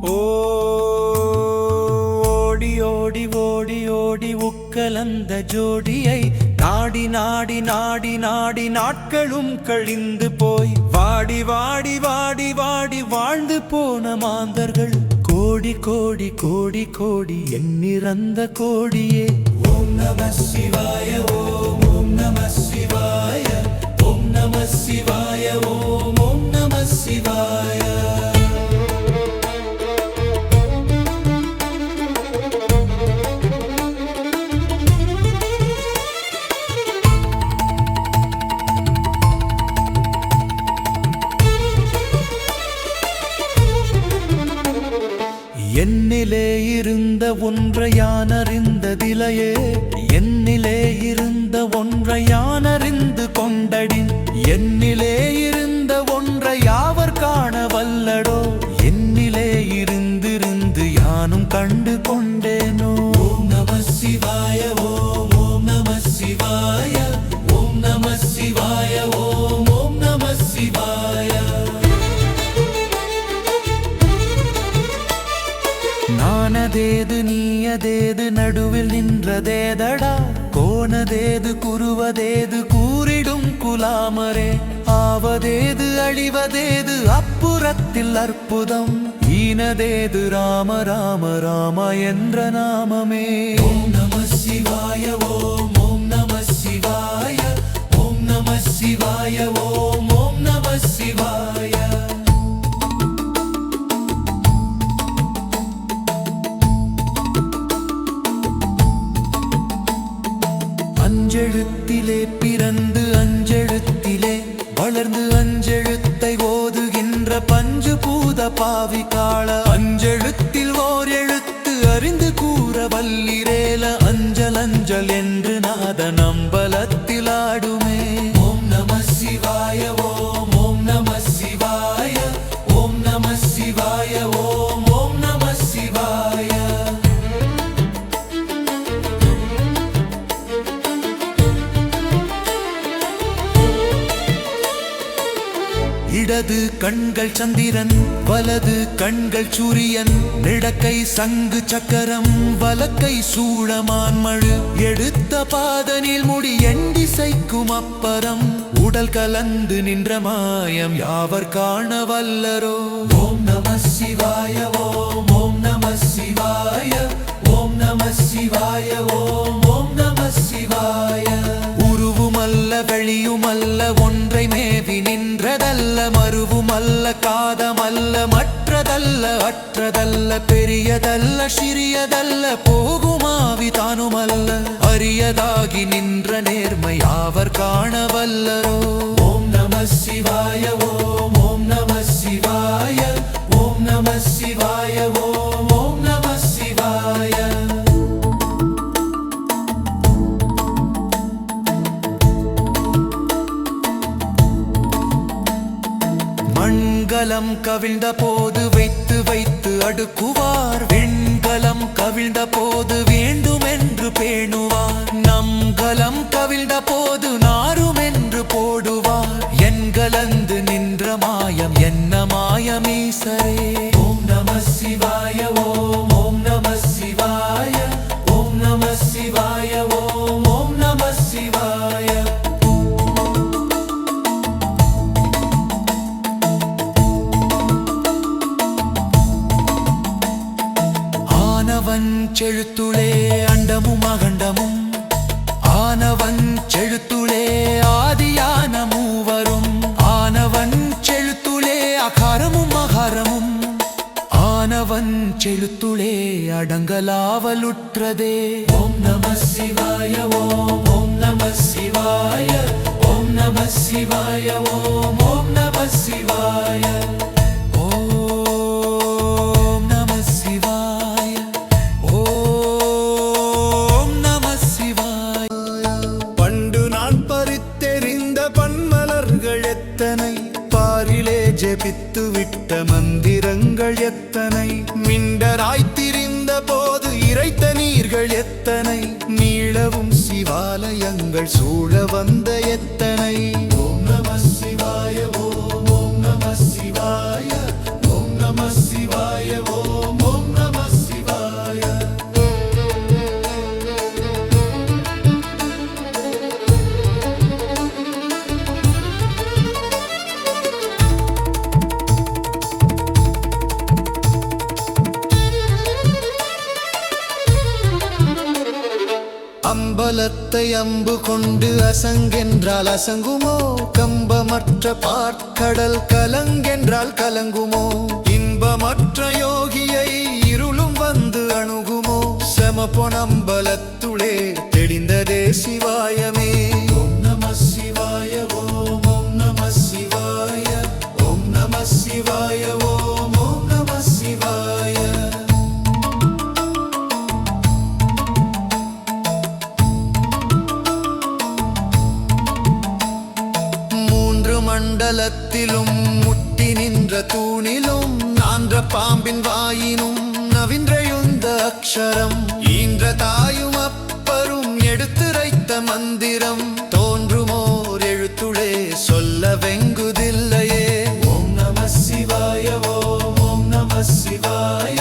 ஓடி ஓடி ஓடி ஓடி உக்கலந்த ஜோடியை நாடி நாடி நாடி நாடி நாட்களும் கழிந்து போய் வாடி வாடி வாடி வாடி வாழ்ந்து போன மாந்தர்கள் கோடி கோடி கோடி கோடி எண்ணிறந்த கோடியே. ஓம் நம சிவாய ஓம் ஓம் நம சிவாய ஓம் நம சிவாய ஓம் ஓம் நம சிவாய. என்னிலே இருந்த ஒன்றை யான் அறிந்ததிலையே, என்னிலே இருந்த ஒன்றை யான் அறிந்து கொண்டடின், என்னிலே இருந்த ஒன்றை யாவர் காண வல்லடோ, என்னிலே இருந்திருந்து யானும் கண்டு கொண்டேனோ. ஓம் நம சிவாய ஓம் ஓம் நம சிவாய ஓம் நம சிவாய ஓம் ஓம் நம சிவாய. நானதேது நீயதேது நடுவில் நின்றதேதடா, கோணதேது குருவதேது கூறிடும் குலாமரே, ஆவதேது அழிவதேது அப்புறத்தில் அற்புதம், ஈனதேது ராம ராம ராம என்ற நாமமே. ஓம் நம சிவாய ஓம் ஓம் நம சிவாய ஓம் நம சிவாய ஓம் ஓம் நம சிவாய. அஞ்செழுத்திலே பிறந்து அஞ்செழுத்திலே வளர்ந்து அஞ்செழுத்தை ஓதுகின்ற பஞ்சு பூத பாவி காள, அஞ்செழுத்தில் ஓர் எழுத்து அறிந்து கூற வல்லிரேல, அஞ்சல் அஞ்சல் என்று நாத நம்பலத்தில் ஆடுமே. ஓம் நம சிவாய ஓம் ஓம் நம சிவாய ஓம் நம சிவாய ஓம் ஓம் நம சிவாய. இடது கண்கள் சந்திரன் வலது கண்கள் சூரியன், நிடக்கை சங்கு சக்கரம் வலக்கை சூழமான் மழு, எடுத்த பாதனில் முடி எண்டிசைக்கும் அப்பறம், உடல் கலந்து நின்ற மாயம் யாவர் காண வல்லரோ. ஓம் நம சிவாய ஓம் ஓம் நம சிவாய ஓம் நம சிவாய ஓம் ஓம் நம சிவாய. உருவுமல்ல வெளியுமல்ல ஒன்றை மேவி நின்றதல்ல, மருவுமல்ல காதமல்ல மற்றதல்ல அற்றதல்ல, பெரியதல்ல சிறியதல்ல போகுமாவி தானுமல்ல, அரியதாகி நின்ற நேர்மை யாவர் காண வல்லரோ. ஓம் நம சிவாய ஓம் ஓம் நம சிவாய ஓம் நம சிவாய ஓம் ஓம் நம சிவாய. மண்கலம் கவிழ்ந்த போது வைத்து வைத்து அடுக்குவார், வெண்கலம் கவிழ்ந்த போது வேண்டுமென்று பேணுவார், நம்கலம் கவிழ்ந்த போது நாருமென்று போடுவார், என்கலந்து நின்ற மாயம் என்ன மாயமீசரே. ஓம் நம சிவாய ஓம் ஓம் நம சிவாய ஓம் நம சிவாய ஓம் ஓம் நம சிவாய. ஆனவன் செழுத்துளே அண்டமும் அகண்டமும், ஆனவன் செழுத்துளே ஆதியான மூவரும், ஆனவன் செழுத்துளே அகாரமும் அகாரமும், ஆனவன் செழுத்துளே அடங்கலாவலுற்றதே. ஓம் நம சிவாய ஓம் ஓம் நம சிவாய ஓம் நம சிவாய ஓம் ஓம் நம சிவாய. ஓம் நம சிவாய ஓம் நம சிவாய. பண்டு நான் பறித்தெறிந்த பன்மலர்கள் எத்தனை, பாரிலே ஜெபித்து விட்ட மந்திரங்கள் எத்தனை, மிண்டராய்த்திரிந்த போது இறைத்த நீர்கள் எத்தனை, நீளவும் சிவாலயங்கள் சூழ வந்த எத்தனை. ஓம் நம சிவாய ஓம் ஓம் நம சிவாய ஓம் நம சிவாய ஓம் அம்பலத்தை அம்பு கொண்டு அசங்கென்றால் அசங்குமோ? கம்பமற்ற பாற்கடல் கலங்கென்றால் கலங்குமோ? இன்பமற்ற யோகியை இருளும் வந்து அணுகுமோ? செம பொனம்பலத்துளே தெளிந்ததே சிவாயமே. ஓம் நம சிவாய ஓம் ஓம் நம சிவாய ஓம் நம சிவாய ஓம் ஓம் நம சிவாய. மண்டலத்திலும் முட்டி நின்ற தூணிலும் நான்ற பாம்பின் வாயினும் நவின்றெழுந்த அக்ஷரம் ஈன்ற தாயும் அப்பரும் எடுத்துரைத்த மந்திரம் தோன்றுமோர் எழுத்துளே சொல்ல வெங்குதில்லையே. ஓம் நம சிவாய ஓம் ஓம் நம சிவாய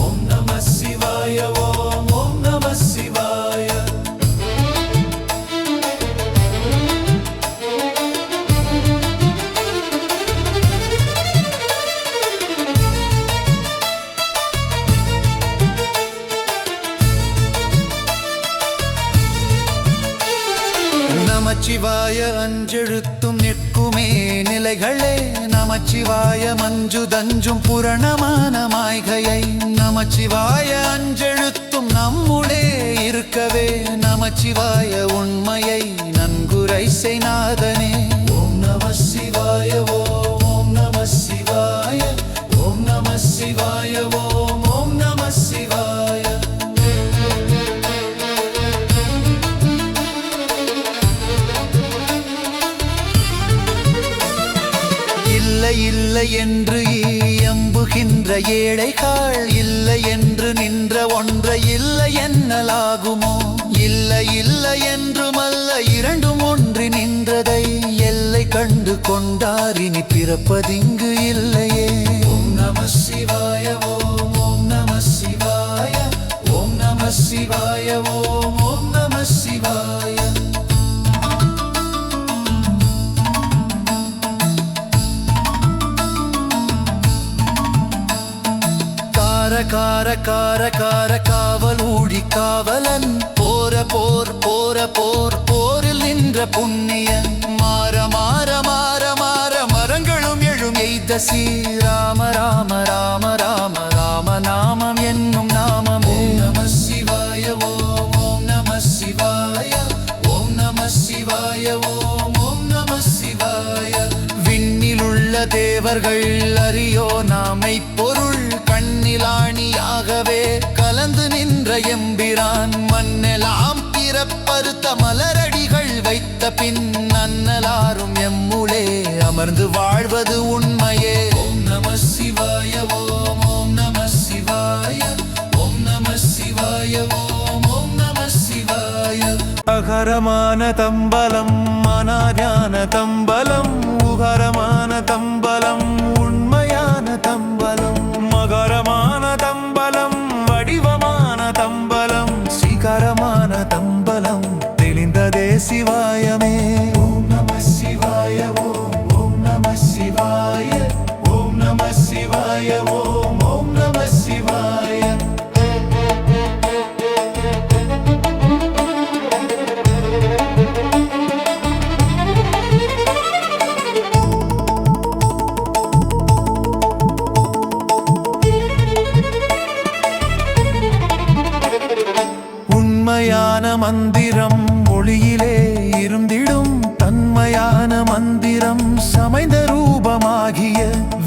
ஓம் நம சிவாய ஓம் ஓம் நம சிவாய. நமச்சிவாய அஞ்செழுத்தும் நிற்குமே நிலைகளே. நமச்சிவாய மஞ்சு தஞ்சும் புரணமான மாய்கையை நமச்சிவாய அஞ்செழுத்தும் நம்முளே இருக்கவே. நமச்சிவாய உண்மையை நன்குரை செய்நாதனே. ஓம் நம சிவாய ஓம் ஓம் நம சிவாய ஓம் நம சிவாய ஓம் ஓம் நம சிவாய. இல்லை என்று எம்புகின்ற ஏழைகள் இல்லை என்று நின்ற ஒன்றை இல்லை என்னலாகுமோ? இல்லை இல்லை என்றுமல்ல இரண்டும் ஒன்றி நின்றதை எல்லை கண்டு கொண்டாரினி பிறப்பதிங்கு இல்லையே. ஓம் நம சிவாய ஓம் ஓம் நம சிவாய ஓம் நம சிவாய ஓம் ஓம் நம சிவாய. கார கார கார காவல் ஊழி காவலன் போர போர் போர போர் போரில் நின்ற புண்ணியன் மாற மாற மாற மாற மரங்களும் எழும் எய்த ஸ்ரீராம ராம ராம ராம ராம நாமம் என்னும் நாமம். ஓம் நம சிவாய ஓம் ஓம் நம சிவாய ஓம் நம சிவாய ஓம் ஓம் நம சிவாய. விண்ணிலுள்ள தேவர்கள் அறியோ நாமை பொருள் கண்ணிலாணியாகவே கலந்து நின்ற எம்பிரான் மண்ணெலாம் பிறப்பறுத்த மலரடிகள் வைத்த பின் நன்னலாரும் எம்முளே அமர்ந்து வாழ்வது உண்மையே. ஓம் நம சிவாய ஓம் ஓம் நம சிவாய ஓம் நம சிவாய ஓம் ஓம் நம சிவாய. அகரமான தம்பலம் மனாஞான தம்பலம் உகரமான தம்பலம் உண்மையான தம்பலம் மகரமான தம்பலம் வடிவமான தம்பலம் சீகரமான தம்பலம் தெளிந்ததே சிவாயமே. ஓம் நம சிவாய ஓம் ஓம் நம சிவாய ஓம் நம சிவாய ஓம் ஓம் நம சிவாய. உண்மையான மந்திரம் ஒளியிலே இருந்திடும் தன்மையான மந்திரம் சமைந்த ரூபமாகிய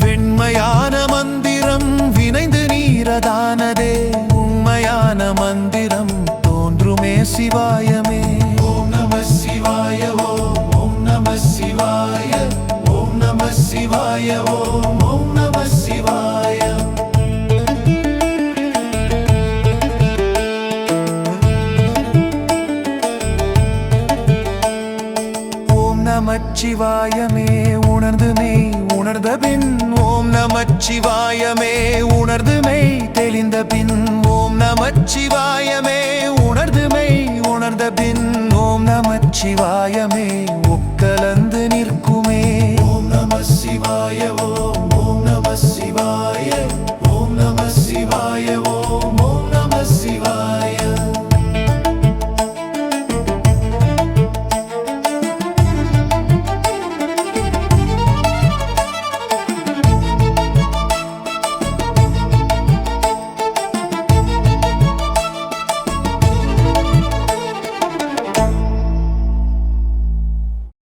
வெண்மையான மந்திரம் வினைந்து நீரதானதே. உண்மையான மந்திரம் தோன்றுமே சிவாயமே. ஓம் நம சிவாய ஓம் ஓம் நம சிவாய ஓம் நம சிவாய ஓம் ஓம் நம சிவாய. நமச்சிவாயமே உணர்ந்துமே உணர்ந்த பின் ஓம் நமச்சிவாயமே உணர்ந்துமை தெளிந்த பின் ஓம் நமச்சிவாயமே உணர்ந்துமை உணர்ந்த பின் ஓம் நமச்சிவாயமே உட்கலந்து நிற்குமே. ஓம் நம சிவாய ஓம் ஓம் நம சிவாய ஓம் நம சிவாய ஓம்